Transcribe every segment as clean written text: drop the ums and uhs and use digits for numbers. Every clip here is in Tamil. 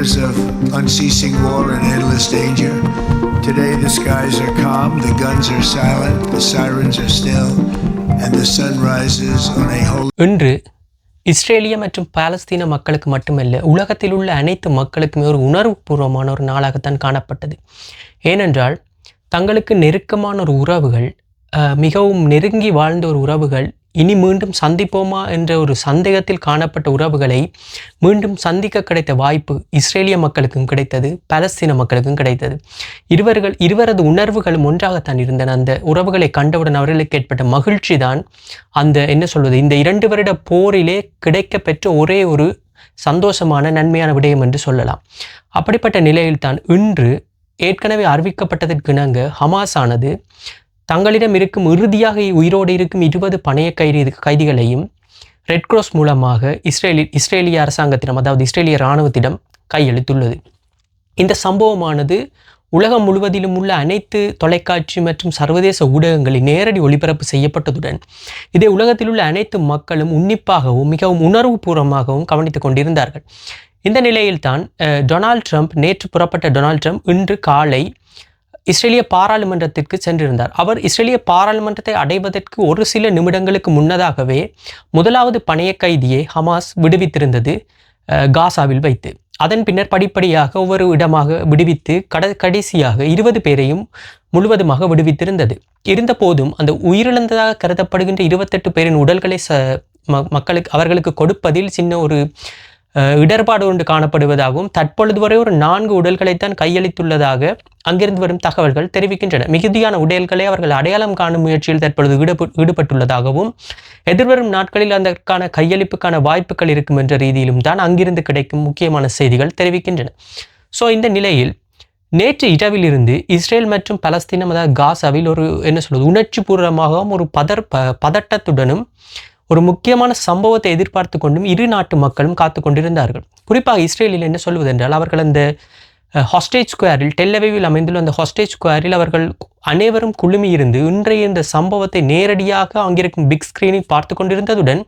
years of unceasing war and endless danger. Today the skies are calm, the guns are silent, the sirens are still, and the sun rises on a holy... இன்று இஸ்ரேலிய மற்றும் பாலஸ்தீன மக்களுக்கு மட்டுமல்ல, உலகத்தில் உள்ள அனைத்து மக்களுக்குமே ஒரு உணர்வுபூர்வமான ஒரு நாளாகத்தான் காணப்பட்டது. ஏனென்றால் தங்களுக்கு நெருக்கமான ஒரு உறவுகள், மிகவும் நெருங்கி வாழ்ந்த ஒரு உறவுகள் இனி மீண்டும் சந்திப்போமா என்ற ஒரு சந்தேகத்தில் காணப்பட்ட உறவுகளை மீண்டும் சந்திக்க கிடைத்த வாய்ப்பு இஸ்ரேலிய மக்களுக்கும் கிடைத்தது, பாலஸ்தீன மக்களுக்கும் கிடைத்தது. இருவரது உணர்வுகளும் ஒன்றாகத்தான் இருந்தன. அந்த உறவுகளை கண்டவுடன் அவர்களுக்கு ஏற்பட்ட மகிழ்ச்சி தான் அந்த இந்த 2 வருட போரிலே கிடைக்கப்பெற்ற ஒரே ஒரு சந்தோஷமான நன்மையான விடயம் என்று சொல்லலாம். அப்படிப்பட்ட நிலையில்தான் இன்று ஏற்கனவே அறிவிக்கப்பட்டதற்கு இணங்க ஹமாஸ் ஆனது தங்களிடம் இருக்கும் இறுதியாக உயிரோடு இருக்கும் 20 பணைய கைதிகளையும் ரெட் கிராஸ் மூலமாக இஸ்ரேலிய அரசாங்கத்திடம், அதாவது இஸ்ரேலிய இராணுவத்திடம் கையளித்துள்ளது. இந்த சம்பவமானது உலகம் முழுவதிலும் உள்ள அனைத்து தொலைக்காட்சி மற்றும் சர்வதேச ஊடகங்களில் நேரடி ஒளிபரப்பு செய்யப்பட்டதுடன் இதை உலகத்தில் உள்ள அனைத்து மக்களும் உன்னிப்பாகவும் மிகவும் உணர்வுபூர்வமாகவும் கவனித்துக் கொண்டிருந்தார்கள். இந்த நிலையில்தான் நேற்று புறப்பட்ட டொனால்ட் ட்ரம்ப் இன்று காலை இஸ்ரேலிய பாராளுமன்றத்திற்கு சென்றிருந்தார். அவர் இஸ்ரேலிய பாராளுமன்றத்தை அடைவதற்கு ஒரு சில நிமிடங்களுக்கு முன்னதாகவே முதலாவது பணைய கைதியை ஹமாஸ் விடுவித்திருந்தது, காசாவில் வைத்து. அதன் பின்னர் படிப்படியாக ஒவ்வொரு இடமாக விடுவித்து கடைசியாக 20 பேரையும் முழுவதுமாக விடுவித்திருந்தது. இருந்த போதும் அந்த உயிரிழந்ததாக கருதப்படுகின்ற 28 பேரின் உடல்களை அவர்களுக்கு கொடுப்பதில் சின்ன ஒரு இடர்பாடு ஒன்று காணப்படுவதாகவும் தற்பொழுது வரை ஒரு 4 உடல்களைத்தான் கையளித்துள்ளதாக அங்கிருந்து வரும் தகவல்கள் தெரிவிக்கின்றன. மிகுதியான உடல்களை அவர்கள் அடையாளம் காணும் முயற்சியில் தற்பொழுது ஈடுபட்டுள்ளதாகவும் எதிர்வரும் நாட்களில் அதற்கான கையளிப்புக்கான வாய்ப்புகள் இருக்கும் என்ற ரீதியிலும் தான் அங்கிருந்து கிடைக்கும் முக்கியமான செய்திகள் தெரிவிக்கின்றன. இந்த நிலையில் நேற்று இரவிலிருந்து இஸ்ரேல் மற்றும் பலஸ்தீனம், அதாவது காசாவில் ஒரு உணர்ச்சி பூர்வமாகவும் ஒரு பதட்டத்துடனும் ஒரு முக்கியமான சம்பவத்தை எதிர்பார்த்து கொண்டும் இரு நாட்டு மக்களும் காத்து கொண்டிருந்தார்கள். குறிப்பாக இஸ்ரேலில் என்ன சொல்வதென்றால், அவர்கள் அந்த ஹாஸ்டேஜ் ஸ்கொயரில், டெல் அவிவில் அமைந்துள்ள அந்த ஹாஸ்டேஜ் ஸ்கொயரில் அவர்கள் அனைவரும் குழுமியிருந்து இன்றைய இந்த சம்பவத்தை நேரடியாக அங்கிருக்கும் பிக் ஸ்கிரீனில் பார்த்து கொண்டிருந்ததுடன்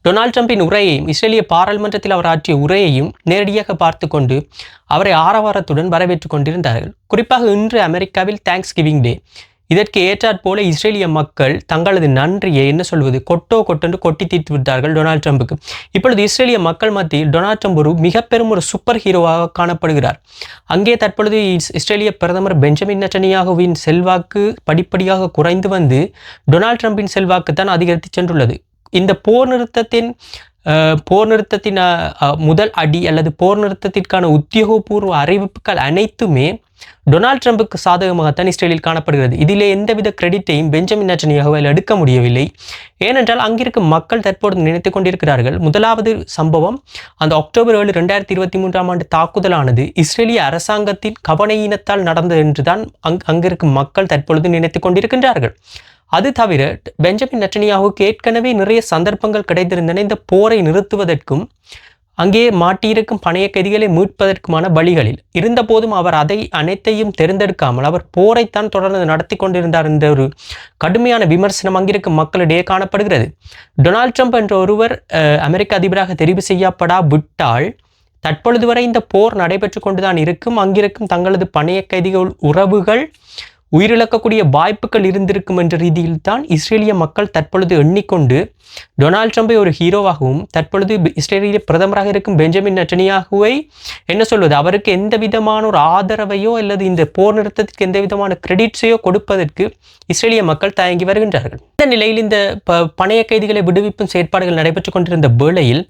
டொனால்ட் ட்ரம்பின் உரையையும், இஸ்ரேலிய பாராளுமன்றத்தில் அவர் ஆற்றிய உரையையும் நேரடியாக பார்த்து கொண்டு அவரை ஆரவாரத்துடன் வரவேற்று கொண்டிருந்தார்கள். குறிப்பாக இன்று அமெரிக்காவில் தேங்க்ஸ் கிவிங் டே. இதற்கு ஏற்றாற்போல இஸ்ரேலிய மக்கள் தங்களது நன்றியை கொட்டென்று கொட்டி தீர்த்து விட்டார்கள் டொனால்ட் ட்ரம்புக்கு. இப்பொழுது இஸ்ரேலிய மக்கள் மத்தியில் டொனால்ட் ட்ரம்ப் ஒரு மிக பெரும் ஒரு சூப்பர் ஹீரோவாக காணப்படுகிறார். அங்கே தற்பொழுது இஸ்ரேலிய பிரதமர் பெஞ்சமின் நெட்டன்யாகுவின் செல்வாக்கு படிப்படியாக குறைந்து வந்து டொனால்ட் ட்ரம்பின் செல்வாக்கு தான் அதிகரித்து சென்றுள்ளது. இந்த போர் நிறுத்தத்தின் முதல் அடி அல்லது போர் நிறுத்தத்திற்கான உத்தியோகபூர்வ அறிவிப்புகள் அனைத்துமே டொனால்ட் ட்ரம்புக்கு சாதகமாகத்தான் இஸ்ரேலில் காணப்படுகிறது. இதிலே எந்தவித கிரெடிட்டையும் பெஞ்சமின் நெட்டன்யாகுவால் எடுக்க முடியவில்லை. ஏனென்றால் அங்கிருக்கும் மக்கள் தற்போது நினைத்துக் கொண்டிருக்கிறார்கள், முதலாவது சம்பவம் அந்த அக்டோபர் 7, 2023ஆம் ஆண்டு தாக்குதலானது இஸ்ரேலிய அரசாங்கத்தின் கவனையினத்தால் நடந்தது என்றுதான் அங்கிருக்கும் மக்கள் தற்பொழுது நினைத்துக் கொண்டிருக்கின்றார்கள். அது தவிர பெஞ்சமின் நெட்டன்யாகுவுக்கு ஏற்கனவே நிறைய சந்தர்ப்பங்கள் கிடைத்திருந்தன இந்த போரை நிறுத்துவதற்கும் அங்கே மாட்டியிருக்கும் பணைய கைதிகளை மீட்பதற்குமான வழிகளில். இருந்த போதும் அவர் அதை அனைத்தையும் தேர்ந்தெடுக்காமல் அவர் போரைத்தான் தொடர்ந்து நடத்தி கொண்டிருந்தார் என்ற ஒரு கடுமையான விமர்சனம் அங்கிருக்கும் மக்களிடையே காணப்படுகிறது. டொனால்ட் ட்ரம்ப் என்ற ஒருவர் அமெரிக்க அதிபராக தெரிவு செய்யப்படாவிட்டால் தற்பொழுது வரை இந்த போர் நடைபெற்று கொண்டுதான் இருக்கும். அங்கிருக்கும் தங்களது பணைய கைதிகள் உறவுகள் உயிரிழக்கக்கூடிய வாய்ப்புகள் இருந்திருக்கும் என்ற ரீதியில் தான் இஸ்ரேலிய மக்கள் தற்பொழுது எண்ணிக்கொண்டு டொனால்ட் ட்ரம்பை ஒரு ஹீரோவாகவும் தற்பொழுது இஸ்ரேலிய பிரதமராக இருக்கும் பெஞ்சமின் நெட்டன்யாகுவை அவருக்கு எந்த விதமான ஒரு ஆதரவையோ அல்லது இந்த போர் நிறுத்தத்திற்கு எந்த விதமான கிரெடிட்ஸையோ கொடுப்பதற்கு இஸ்ரேலிய மக்கள் தயங்கி வருகின்றார்கள். இந்த நிலையில் இந்த பணைய கைதிகளை விடுவிப்பும் செயற்பாடுகள் நடைபெற்று கொண்டிருந்த வேளையில்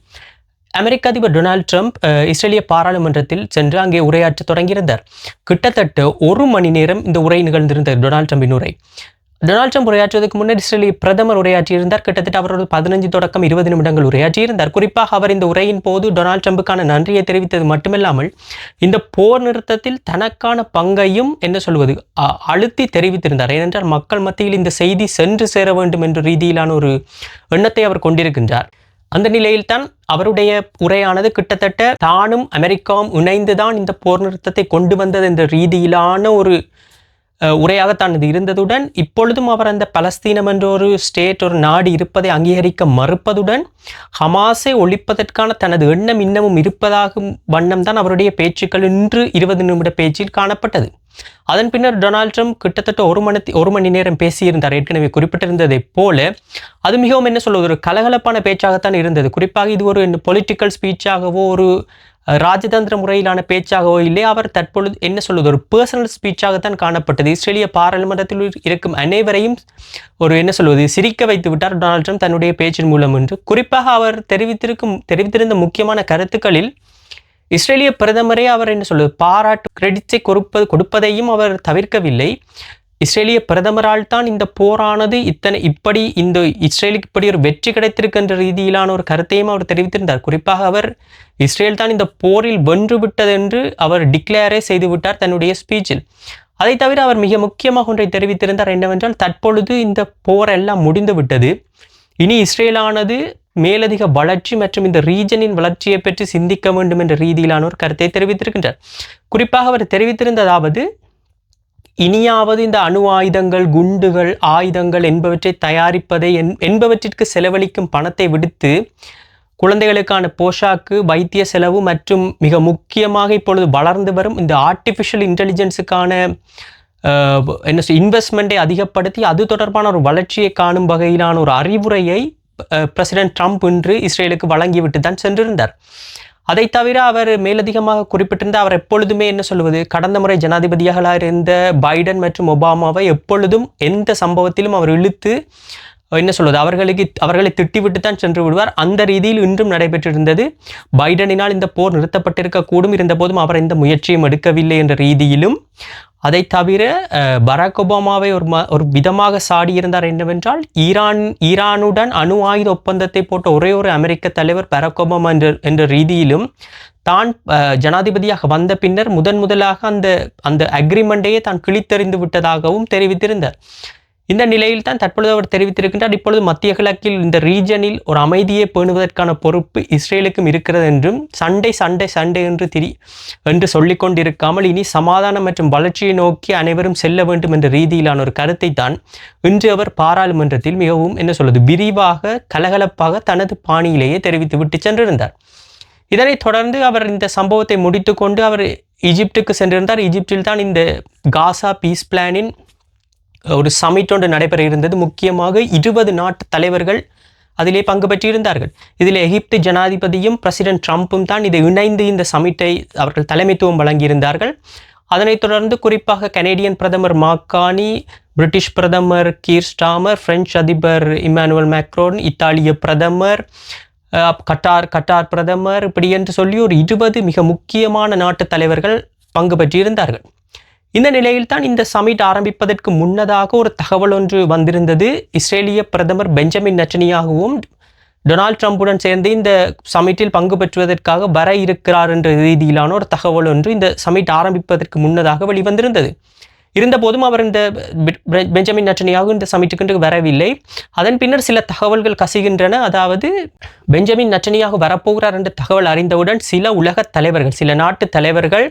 அமெரிக்க அதிபர் டொனால்ட் ட்ரம்ப் இஸ்ரேலிய பாராளுமன்றத்தில் சென்று அங்கே உரையாற்ற தொடங்கியிருந்தார். கிட்டத்தட்ட 1 மணி நேரம் இந்த உரை நிகழ்ந்திருந்தார், டொனால்ட் ட்ரம்பின் உரை. டொனால்ட் ட்ரம்ப் உரையாற்றுவதற்கு முன்னர் இஸ்ரேலிய பிரதமர் உரையாற்றியிருந்தார். கிட்டத்தட்ட அவர் 15 தொடக்கம் 20 நிமிடங்கள் உரையாற்றியிருந்தார். குறிப்பாக அவர் இந்த உரையின் போது டொனால்ட் ட்ரம்புக்கான நன்றியை தெரிவித்தது மட்டுமில்லாமல் இந்த போர் நிறுத்தத்தில் தனக்கான பங்கையும் அழுத்தி தெரிவித்திருந்தார். ஏனென்றால் மக்கள் மத்தியில் இந்த செய்தி சென்று சேர வேண்டும் என்ற ரீதியிலான ஒரு எண்ணத்தை அவர் கொண்டிருக்கின்றார். அந்த நிலையில்தான் அவருடைய உரையானது கிட்டத்தட்ட தானும் அமெரிக்காவும் இணைந்துதான் இந்த போர் நிறுத்தத்தை கொண்டு வந்தது என்ற ரீதியிலான ஒரு உரையாகத்தான் இது இருந்ததுடன் இப்பொழுதும் அவர் அந்த பலஸ்தீனம் என்ற ஒரு ஸ்டேட் ஒரு நாடு இருப்பதை அங்கீகரிக்க மறுப்பதுடன் ஹமாஸை ஒழிப்பதற்கான தனது எண்ணம் இன்னமும் இருப்பதாகும் வண்ணம் தான் அவருடைய பேச்சுக்கள் இன்று 20 நிமிட பேச்சில் காணப்பட்டது. அதன் பின்னர் டொனால்ட் ட்ரம்ப் கிட்டத்தட்ட ஒரு மணி நேரம் பேசியிருந்தார். ஏற்கனவே குறிப்பிட்டிருந்ததை போல அது மிகவும் என்ன சொல்வது ஒரு கலகலப்பான பேச்சாகத்தான் இருந்தது. குறிப்பாக இது ஒரு பொலிட்டிக்கல் ஸ்பீச்சாகவோ ஒரு ராஜதந்திர முறையிலான பேச்சாகவோ இல்லை. அவர் தற்பொழுது என்ன சொல்வது ஒரு பர்சனல் ஸ்பீச்சாகத்தான் காணப்பட்டது. இஸ்ரேலிய பாராளுமன்றத்தில் இருக்கும் அனைவரையும் ஒரு என்ன சொல்வது சிரிக்க வைத்து விட்டார் டொனால்ட் ட்ரம்ப் தன்னுடைய பேச்சின் மூலம் என்று. குறிப்பாக அவர் தெரிவித்திருந்த முக்கியமான கருத்துக்களில் இஸ்ரேலிய பிரதமரே அவர் என்ன சொல்வது பாராட்டு கிரெடிட்ஸை கொடுப்பதையும் அவர் தவிர்க்கவில்லை. இஸ்ரேலிய பிரதமரால் தான் இந்த போரானது இப்படி இந்த இஸ்ரேலுக்கு இப்படி ஒரு வெற்றி கிடைத்திருக்கின்ற ரீதியிலான ஒரு கருத்தையும் அவர் தெரிவித்திருந்தார். குறிப்பாக அவர் இஸ்ரேல் தான் இந்த போரில் வென்று விட்டது என்று அவர் டிக்ளேரே செய்து விட்டார் தன்னுடைய ஸ்பீச்சில். அதை தவிர அவர் மிக முக்கியமாக ஒன்றை தெரிவித்திருந்தார். என்னவென்றால் தற்பொழுது இந்த போர் எல்லாம் முடிந்து விட்டது, இனி இஸ்ரேலானது மேலதிக வளர்ச்சி மற்றும் இந்த ரீஜனின் வளர்ச்சியை பற்றி சிந்திக்க வேண்டும் என்ற ரீதியிலான ஒரு கருத்தை தெரிவித்திருக்கின்றார். குறிப்பாக அவர் தெரிவித்திருந்ததாவது இனியாவது இந்த அணு ஆயுதங்கள் குண்டுகள் ஆயுதங்கள் என்பவற்றை தயாரிப்பதை என்பவற்றிற்கு செலவழிக்கும் பணத்தை விடுத்து குழந்தைகளுக்கான போஷாக்கு வைத்திய செலவு மற்றும் மிக முக்கியமாக இப்பொழுது வளர்ந்து வரும் இந்த ஆர்டிஃபிஷியல் இன்டெலிஜென்ஸுக்கான இன்வெஸ்ட்மெண்ட்டை அதிகப்படுத்தி அது தொடர்பான ஒரு வளர்ச்சியை காணும் வகையிலான ஒரு அறிவுரையை பிரசிடென்ட் ட்ரம்ப் இன்று இஸ்ரேலுக்கு வழங்கிவிட்டு தான் சென்றிருந்தார். அதை தவிர அவர் மேலதிகமாக குறிப்பிட்டிருந்த அவர் எப்பொழுதுமே என்ன சொல்வது கடந்த முறை ஜனாதிபதியாக இருந்த பைடன் மற்றும் ஒபாமாவை எப்பொழுதும் எந்த சம்பவத்திலும் அவர் இழுத்து என்ன சொல்வது அவர்களை திட்டிவிட்டு தான் சென்று விடுவார். அந்த ரீதியில் இன்றும் நடைபெற்றிருந்தது. பைடனினால் இந்த போர் நிறுத்தப்பட்டிருக்கக்கூடும், இருந்தபோதும் அவர் எந்த முயற்சியும் எடுக்கவில்லை என்ற ரீதியிலும். அதை தவிர பராக் ஒபாமாவை ஒரு விதமாக சாடியிருந்தார். என்னவென்றால் ஈரானுடன் அணு ஆயுத ஒப்பந்தத்தை போட்ட ஒரே ஒரு அமெரிக்க தலைவர் பராக் ஒபாமா என்ற ரீதியிலும் தான் ஜனாதிபதியாக வந்த பின்னர் முதலாக அந்த அக்ரிமெண்ட்டையே தான் கிழித்தெறிந்து விட்டதாகவும் தெரிவித்திருந்தார். இந்த நிலையில் தான் தற்பொழுது அவர் தெரிவித்திருக்கின்றார் இப்பொழுது மத்திய கிழக்கில் இந்த ரீஜனில் ஒரு அமைதியை பேணுவதற்கான பொறுப்பு இஸ்ரேலுக்கும் இருக்கிறது என்றும் சண்டை என்று சொல்லிக் கொண்டிருக்காமல் இனி சமாதானம் மற்றும் வளர்ச்சியை நோக்கி அனைவரும் செல்ல வேண்டும் என்ற ரீதியிலான ஒரு கருத்தை தான் இன்று அவர் பாராளுமன்றத்தில் மிகவும் என்ன சொல்வது விரிவாக கலகலப்பாக தனது பாணியிலேயே தெரிவித்து விட்டு சென்றிருந்தார். இதனைத் தொடர்ந்து அவர் இந்த சம்பவத்தை முடித்து கொண்டு அவர் ஈஜிப்டுக்கு சென்றிருந்தார். ஈஜிப்டில் தான் இந்த காசா பீஸ் பிளானின் ஒரு சமிட் ஒன்று நடைபெற இருந்தது. முக்கியமாக 20 நாட்டு தலைவர்கள் அதிலே பங்கு பெற்றிருந்தார்கள். இதில் எகிப்து ஜனாதிபதியும் பிரசிடென்ட் ட்ரம்ப்பும் தான் இதை இணைந்து இந்த சமிட்டை அவர்கள் தலைமைத்துவம் வழங்கியிருந்தார்கள். அதனைத் தொடர்ந்து குறிப்பாக கனேடியன் பிரதமர் மாக்கானி, பிரிட்டிஷ் பிரதமர் கீர் ஸ்டாமர், பிரெஞ்சு அதிபர் இமானுவல் மேக்ரோன், இத்தாலிய பிரதமர், கட்டார் பிரதமர், இப்படி என்று சொல்லி ஒரு 20 மிக முக்கியமான நாட்டு தலைவர்கள் பங்கு பெற்றிருந்தார்கள். இந்த நிலையில் தான் இந்த சமிட் ஆரம்பிப்பதற்கு முன்னதாக ஒரு தகவல் ஒன்று வந்திருந்தது. இஸ்ரேலிய பிரதமர் பெஞ்சமின் நெட்டன்யாகுவும் டொனால்ட் ட்ரம்புடன் சேர்ந்து இந்த சமிட்டில் பங்கு பெற்றுவதற்காக வர இருக்கிறார் என்ற ரீதியிலான ஒரு தகவல் ஒன்று இந்த சமிட் ஆரம்பிப்பதற்கு முன்னதாக வெளிவந்திருந்தது. இருந்தபோதும் அவர் இந்த பெஞ்சமின் நெட்டன்யாகு இந்த சமிட்டுக்கு வரவில்லை. அதன் பின்னர் சில தகவல்கள் கசிகின்றன. அதாவது பெஞ்சமின் நெட்டன்யாகு வரப்போகிறார் என்ற தகவல் அறிந்தவுடன் சில உலக தலைவர்கள் சில நாட்டு தலைவர்கள்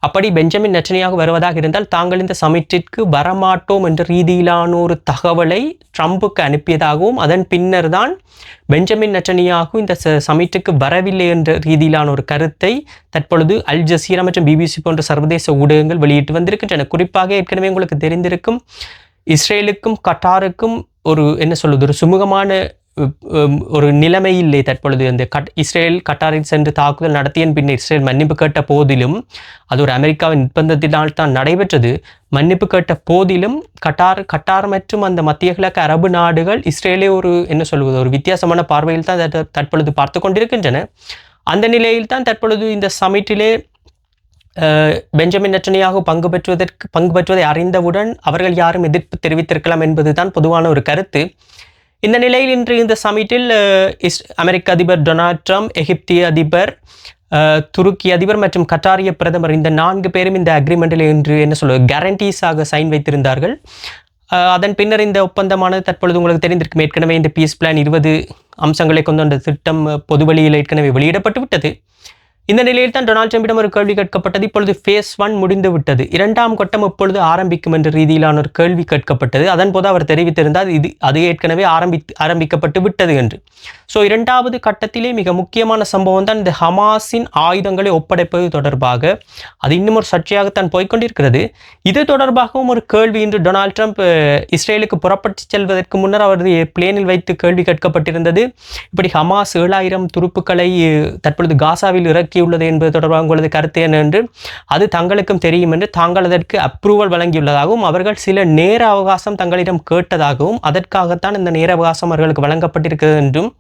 அப்படி பெஞ்சமின் நெட்டன்யாகு வருவதாக இருந்தால் தாங்கள் இந்த சமிட்டிற்கு வரமாட்டோம் என்ற ரீதியிலான ஒரு தகவலை ட்ரம்புக்கு அனுப்பியதாகவும் அதன் பின்னர் தான் பெஞ்சமின் நெட்டன்யாகு இந்த சமிட்டுக்கு வரவில்லை என்ற ரீதியிலான ஒரு கருத்தை தற்பொழுது அல் ஜசீரா மற்றும் பிபிசி போன்ற சர்வதேச ஊடகங்கள் வெளியிட்டு வந்திருக்கின்றன. குறிப்பாக ஏற்கனவே உங்களுக்கு தெரிந்திருக்கும் இஸ்ரேலுக்கும் கட்டாருக்கும் ஒரு என்ன சொல்வது ஒரு சுமூகமான ஒரு நிலைமை இல்லை. தற்பொழுது அந்த இஸ்ரேல் கட்டாரில் சென்று தாக்குதல் நடத்திய பின்னர் இஸ்ரேல் மன்னிப்பு கேட்ட போதிலும் அது ஒரு அமெரிக்காவின் நிர்பந்தத்தினால் தான் நடைபெற்றது. மன்னிப்பு கேட்ட போதிலும் கட்டார் மற்றும் அந்த மத்திய கிழக்கு அரபு நாடுகள் இஸ்ரேலே ஒரு என்ன சொல்வது ஒரு வித்தியாசமான பார்வையில் தான் தற்பொழுது பார்த்து கொண்டிருக்கின்றன. அந்த நிலையில் தான் தற்பொழுது இந்த சமிட்டிலே பெஞ்சமின் நெட்டன்யாகு பங்கு பெற்றுவதை அறிந்தவுடன் அவர்கள் யாரும் எதிர்ப்பு தெரிவித்திருக்கலாம் என்பதுதான் பொதுவான ஒரு கருத்து. இந்த நிலையில் இன்று இந்த சமிட்டில் அமெரிக்க அதிபர் டொனால்ட் ட்ரம்ப், எகிப்திய அதிபர், துருக்கி அதிபர் மற்றும் கட்டாரிய பிரதமர் இந்த 4 பேரும் இந்த அக்ரிமெண்டில் இன்று என்ன சொல்வது கேரண்டீஸாக சைன் வைத்திருந்தார்கள். அதன் பின்னர் இந்த ஒப்பந்தமானது தற்பொழுது உங்களுக்கு தெரிந்திருக்கும் ஏற்கனவே இந்த பீஸ் பிளான் 20 அம்சங்களை கொண்ட அந்த திட்டம் பொதுவெளியில் ஏற்கனவே வெளியிடப்பட்டு விட்டது. இந்த நிலையில் தான் டொனால்ட் ட்ரம்பிடம் ஒரு கேள்வி கேட்கப்பட்டது. இப்பொழுது ஃபேஸ் 1 முடிந்து விட்டது, 2ஆம் கட்டம் எப்பொழுது ஆரம்பிக்கும் என்ற ரீதியிலான ஒரு கேள்வி கேட்கப்பட்டது. அதன் போது அவர் தெரிவித்திருந்தார் அது ஏற்கனவே ஆரம்பிக்கப்பட்டு விட்டது என்று. ஸோ 2வது கட்டத்திலே மிக முக்கியமான சம்பவம் தான் இந்த ஹமாஸின் ஆயுதங்களை ஒப்படைப்பது தொடர்பாக. அது இன்னும் ஒரு சர்ச்சையாகத்தான் போய்கொண்டிருக்கிறது. இது தொடர்பாகவும் ஒரு கேள்வி இன்று டொனால்ட் ட்ரம்ப் இஸ்ரேலுக்கு புறப்பட்டு செல்வதற்கு முன்னர் அவரது பிளேனில் வைத்து கேள்வி கேட்கப்பட்டிருந்தது. இப்படி ஹமாஸ் 7000 துருப்புக்களை தற்பொழுது காசாவில் இறக்கியுள்ளது என்பது தொடர்பாக உங்களது கருத்து என்ன என்று, அது தங்களுக்கும் தெரியும் என்று தாங்கள் அதற்கு அப்ரூவல் வழங்கியுள்ளதாகவும் அவர்கள் சில நேர அவகாசம் தங்களிடம் கேட்டதாகவும் அதற்காகத்தான் இந்த நேர அவகாசம் அவர்களுக்கு வழங்கப்பட்டிருக்கிறது என்றும்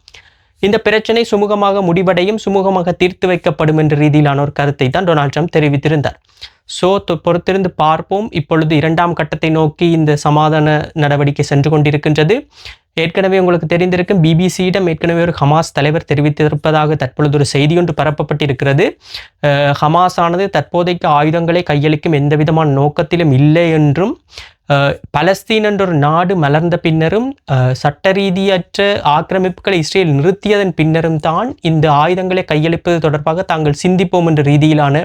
இந்த பிரச்சனை சுமூகமாக முடிவடையும், சுமூகமாக தீர்த்து வைக்கப்படும் என்ற ரீதியிலான ஒரு கருத்தை தான் டொனால்ட் ட்ரம்ப் தெரிவித்திருந்தார். ஸோ பொறுத்திருந்து பார்ப்போம். இப்பொழுது 2ஆம் கட்டத்தை நோக்கி இந்த சமாதான நடவடிக்கை சென்று கொண்டிருக்கின்றது. ஏற்கனவே உங்களுக்கு தெரிந்திருக்கும், பிபிசியிடம் ஏற்கனவே ஒரு ஹமாஸ் தலைவர் தெரிவித்திருப்பதாக தற்பொழுது ஒரு செய்தி ஒன்று பரப்பப்பட்டிருக்கிறது. ஹமாஸ் ஆனது தற்போதைக்கு ஆயுதங்களை கையளிக்கும் எந்த விதமான நோக்கத்திலும் இல்லை என்றும், பலஸ்தீன் என்ற ஒரு நாடு மலர்ந்த பின்னரும் சட்ட ரீதியற்ற ஆக்கிரமிப்புகளை இஸ்ரேல் நிறுத்தியதன் பின்னரும் தான் இந்த ஆயுதங்களை கையளிப்பது தொடர்பாக தாங்கள் சிந்திப்போம் என்ற ரீதியிலான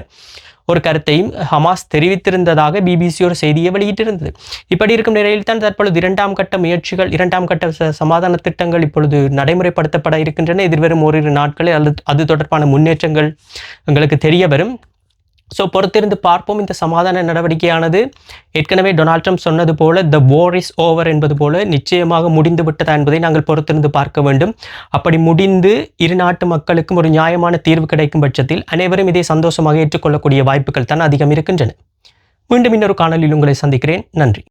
ஒரு கருத்தையும் ஹமாஸ் தெரிவித்திருந்ததாக பிபிசி ஒரு செய்தியை வெளியிட்டிருந்தது. இப்படி இருக்கும் நிலையில் தான் தற்பொழுது 2ஆம் கட்ட முயற்சிகள், 2ஆம் கட்ட சமாதான திட்டங்கள் இப்பொழுது நடைமுறைப்படுத்தப்பட இருக்கின்றன. எதிர்வரும் ஓரிரு நாட்களில் அது தொடர்பான முன்னேற்றங்கள் எங்களுக்கு தெரிய வரும். ஸோ பொறுத்திருந்து பார்ப்போம். இந்த சமாதான நடவடிக்கையானது ஏற்கனவே டொனால்ட் ட்ரம்ப் சொன்னது போல த வார் இஸ் ஓவர் என்பது போல நிச்சயமாக முடிந்து விட்டதா என்பதை நாங்கள் பொறுத்திருந்து பார்க்க வேண்டும். அப்படி முடிந்து இரு நாட்டு மக்களுக்கும் ஒரு நியாயமான தீர்வு கிடைக்கும் பட்சத்தில் அனைவரும் இதை சந்தோஷமாக ஏற்றுக்கொள்ளக்கூடிய வாய்ப்புகள் தான் அதிகம் இருக்கின்றன. மீண்டும் இன்னொரு காணொலியில் உங்களை சந்திக்கிறேன். நன்றி.